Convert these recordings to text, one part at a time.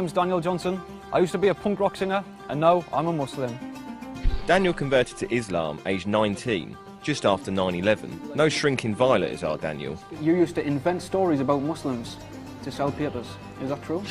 My name's Daniel Johnson. I used to be a punk rock singer and now I'm a Muslim. Daniel converted to Islam aged 19, just after 9/11. No shrinking violet is our Daniel. You used to invent stories about Muslims to sell papers. Is that true?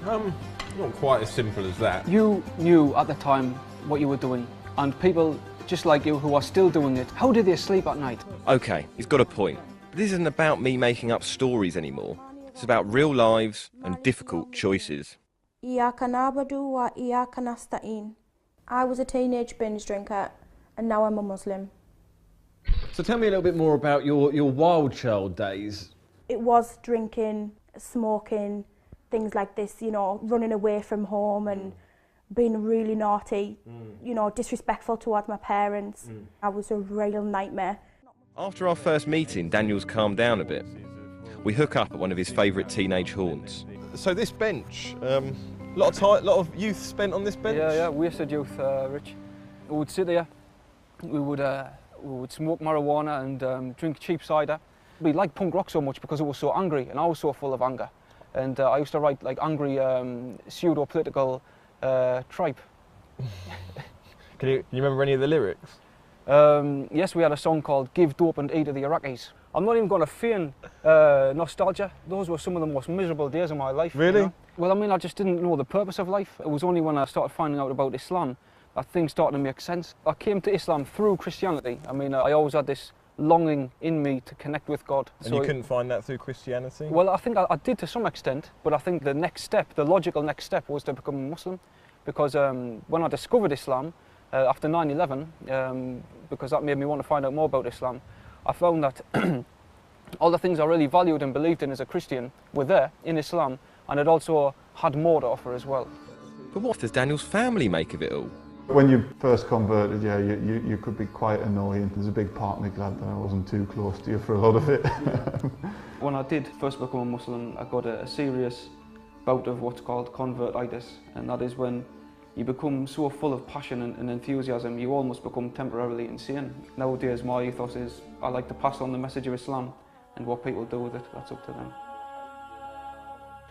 Not quite as simple as that. You knew at the time what you were doing, and people just like you who are still doing it, how do they sleep at night? Okay, he's got a point. But this isn't about me making up stories anymore. It's about real lives and difficult choices. Iyaka na'budu wa iyaka nasta'in. I was a teenage binge drinker and now I'm a Muslim. So tell me a little bit more about your wild child days. It was drinking, smoking, things like this, you know, running away from home and being really naughty, you know, disrespectful towards my parents. I was a real nightmare. After our first meeting, Daniel's calmed down a bit. We hook up at one of his favourite teenage haunts. So this bench, a lot of youth spent on this bench? Yeah, wasted youth, Rich. We would sit there, we would smoke marijuana and drink cheap cider. We liked punk rock so much because it was so angry and I was so full of anger. And I used to write like angry pseudo-political tripe. Can you remember any of the lyrics? Yes, we had a song called Give Dope and Eat to the Iraqis. I'm not even going to feign nostalgia. Those were some of the most miserable days of my life. Really? You know? Well, I mean, I just didn't know the purpose of life. It was only when I started finding out about Islam that things started to make sense. I came to Islam through Christianity. I mean, I always had this longing in me to connect with God. And you couldn't find that through Christianity? Well, I think I did to some extent, but I think the next step, the logical next step, was to become a Muslim. Because when I discovered Islam, after 9/11, because that made me want to find out more about Islam, I found that all the things I really valued and believed in as a Christian were there in Islam, and it also had more to offer as well. But what does Daniel's family make of it all? When you first converted, yeah, you could be quite annoying. There's a big part of me glad that I wasn't too close to you for a lot of it. When I did first become a Muslim, I got a serious bout of what's called convertitis, and that is when you become so full of passion and enthusiasm, you almost become temporarily insane. Nowadays, my ethos is I like to pass on the message of Islam, and what people do with it, that's up to them.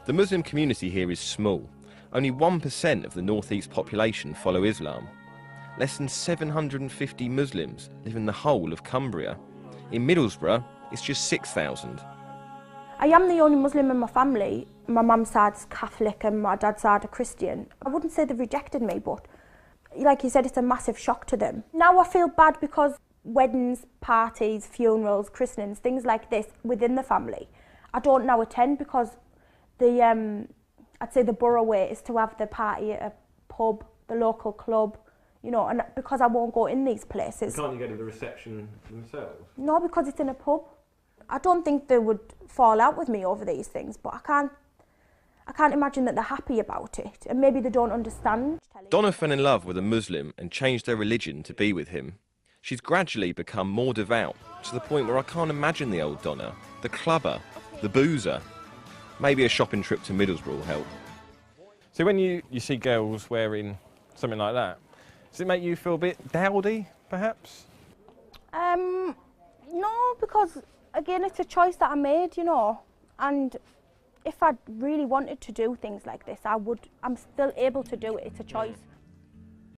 The Muslim community here is small. Only 1% of the northeast population follow Islam. Less than 750 Muslims live in the whole of Cumbria. In Middlesbrough, it's just 6,000. I am the only Muslim in my family. My mum's side's Catholic and my dad's side are Christian. I wouldn't say they've rejected me, but like you said, it's a massive shock to them. Now I feel bad because weddings, parties, funerals, christenings, things like this within the family, I don't now attend because I'd say the borough way is to have the party at a pub, the local club, you know, and because I won't go in these places. Can't you go to the reception themselves? No, because it's in a pub. I don't think they would fall out with me over these things, but I can't imagine that they're happy about it, and maybe they don't understand. Donna fell in love with a Muslim and changed her religion to be with him. She's gradually become more devout, to the point where I can't imagine the old Donna, the clubber, the boozer. Maybe a shopping trip to Middlesbrough will help. So when you see girls wearing something like that, does it make you feel a bit dowdy, perhaps? No, because again, it's a choice that I made, you know, and if I really wanted to do things like this, I'm still able to do it. It's a choice.